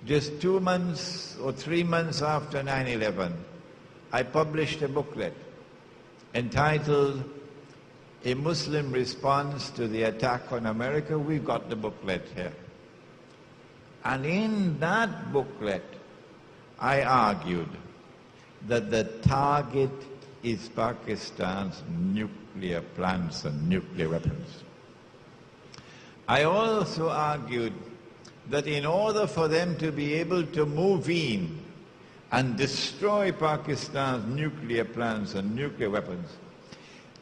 Just 2 months or 3 months after 9/11, I published a booklet entitled A Muslim Response to the Attack on America. We've got the booklet here. And in that booklet, I argued that the target is Pakistan's nuclear plants and nuclear weapons. I also argued that in order for them to be able to move in and destroy Pakistan's nuclear plants and nuclear weapons,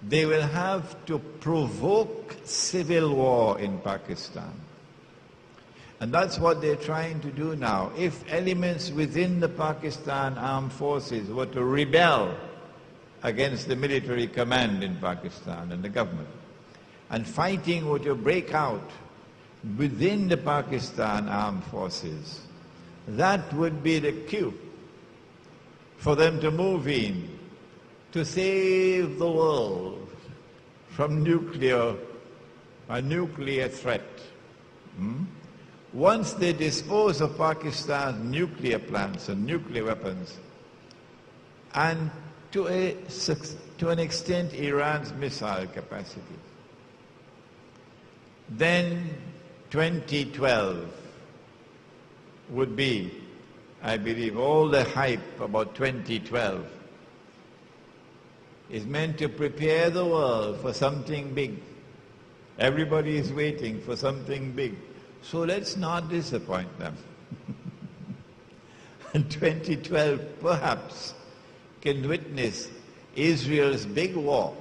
they will have to provoke civil war in Pakistan. And that's what they're trying to do now. If elements within the Pakistan armed forces were to rebel against the military command in Pakistan and the government, and fighting were to break out within the Pakistan armed forces, that would be the cue for them to move in to save the world from a nuclear threat. Once they dispose of Pakistan's nuclear plants and nuclear weapons, and to an extent Iran's missile capacity, then 2012 would be, I believe, all the hype about 2012 is meant to prepare the world for something big. Everybody is waiting for something big. So let's not disappoint them. And 2012 perhaps can witness Israel's big war,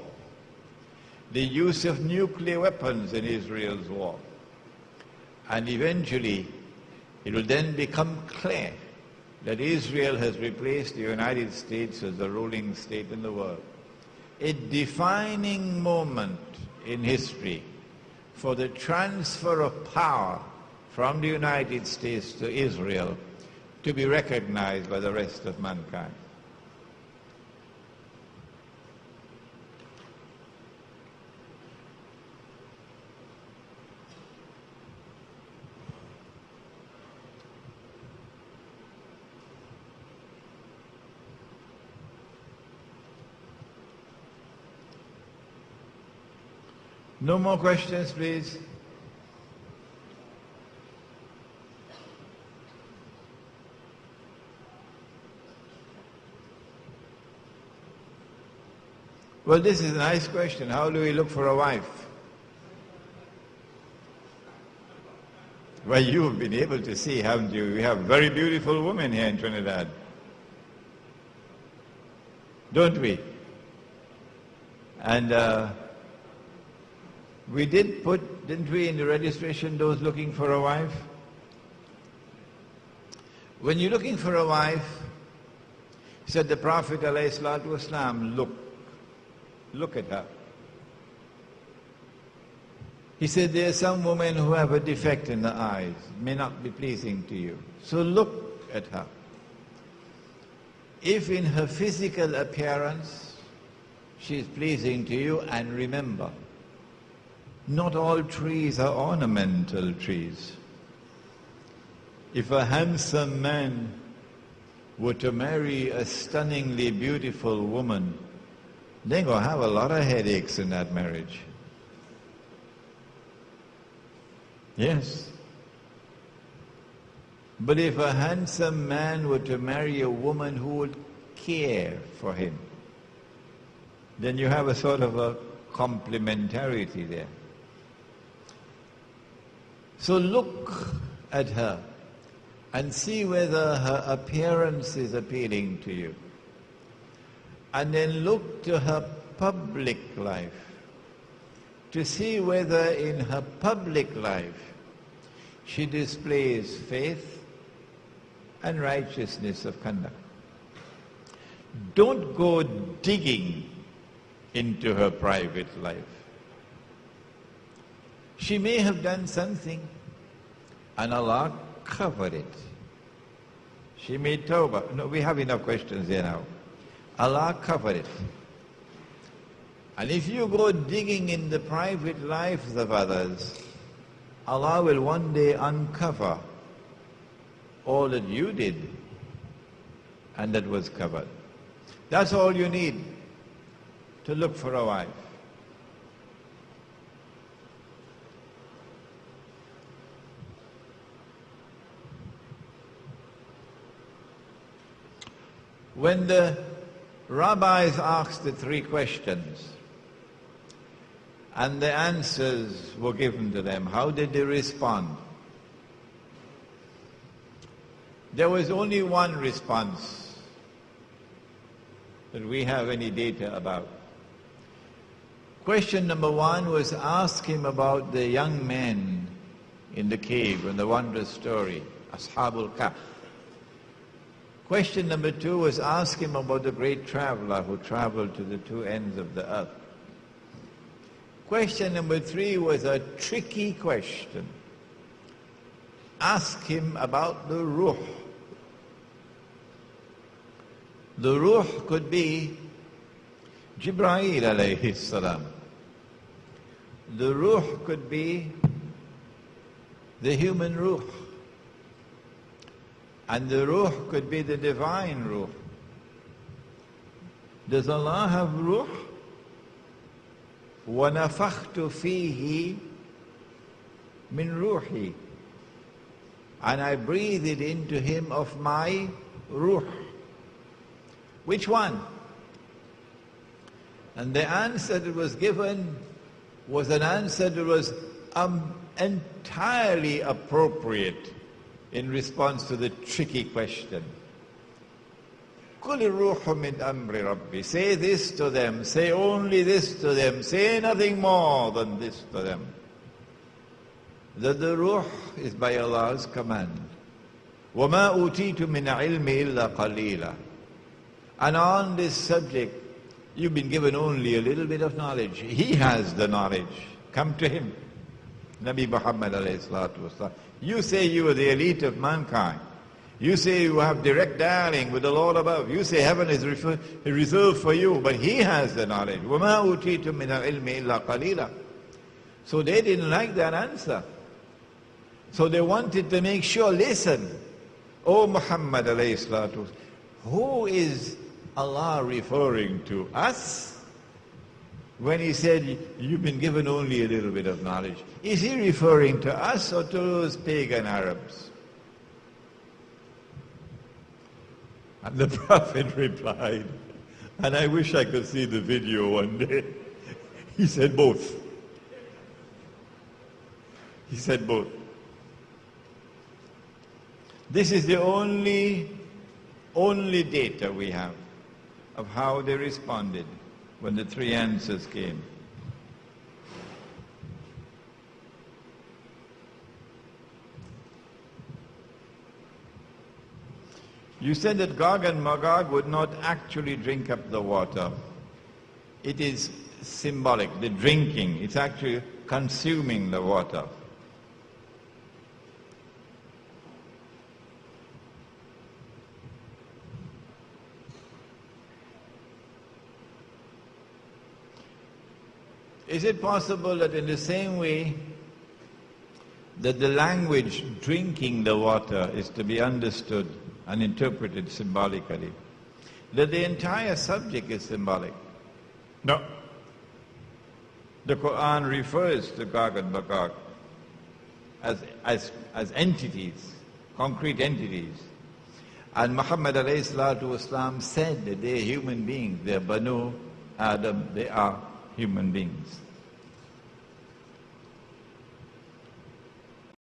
the use of nuclear weapons in Israel's war. And eventually it will then become clear that Israel has replaced the United States as the ruling state in the world. A defining moment in history for the transfer of power from the United States to Israel to be recognized by the rest of mankind. No more questions, please. Well, this is a nice question. How do we look for a wife? Well, you've been able to see, haven't you? We have very beautiful women here in Trinidad. Don't we? And we did put, didn't we, in the registration those looking for a wife? When you're looking for a wife, said the Prophet ﷺ, look at her. He said there are some women who have a defect in the eyes, may not be pleasing to you. So look at her. If in her physical appearance she is pleasing to you, and remember, not all trees are ornamental trees. If a handsome man were to marry a stunningly beautiful woman, they're going to have a lot of headaches in that marriage. Yes. But if a handsome man were to marry a woman who would care for him, then you have a sort of a complementarity there. So look at her and see whether her appearance is appealing to you. And then look to her public life to see whether in her public life she displays faith and righteousness of conduct. Don't go digging into her private life. She may have done something and Allah covered it. She made tawbah. No, we have enough questions here now. Allah covered it. And if you go digging in the private lives of others, Allah will one day uncover all that you did, and that was covered. That's all you need to look for a wife. When the rabbis asked the three questions and the answers were given to them, how did they respond? There was only one response that we have any data about. Question number one was, ask him about the young men in the cave and the wondrous story, Ashabul Kahf. Question number two was, ask him about the great traveler who traveled to the two ends of the earth. Question number three was a tricky question. Ask him about the ruh. The ruh could be Jibreel alayhi salam. The ruh could be the human ruh. And the ruh could be the divine ruh. Does Allah have ruh? وَنَفَخْتُ فِيهِ مِنْ رُوحِي. And I breathed into him of my ruh. Which one? And the answer that was given was an answer that was entirely appropriate in response to the tricky question. قُلِ الرُّوحُ مِنْ أَمْرِ رَبِّي. Say this to them, say only this to them, say nothing more than this to them. That the ruh is by Allah's command. وَمَا أُوتِيتُ مِنْ عِلْمِ إِلَّا قَلِيلًا. And on this subject, you've been given only a little bit of knowledge. He has the knowledge. Come to him. Nabi Muhammad alayhi salatu wasalam. You say you are the elite of mankind. You say you have direct dialing with the Lord above. You say heaven is reserved for you, but he has the knowledge. وَمَا أُوتِيتُم مِّنَ الْعِلْمِ إِلَّا قَلِيلًا. So they didn't like that answer. So they wanted to make sure, listen, O Muhammad alayhi salatu wasalam, who is Allah referring to? Us? When he said, you've been given only a little bit of knowledge. Is he referring to us or to those pagan Arabs? And the Prophet replied, and I wish I could see the video one day. He said both. He said both. This is the only data we have of how they responded when the three answers came. You said that Gog and Magog would not actually drink up the water. It is symbolic, the drinking. It's actually consuming the water. Is it possible that in the same way that the language drinking the water is to be understood and interpreted symbolically, that the entire subject is symbolic? No. The Quran refers to Gog and Magog as entities, concrete entities. And Muhammad alayhi salatu wasalam said that they are human beings, they are Banu Adam, they are human beings.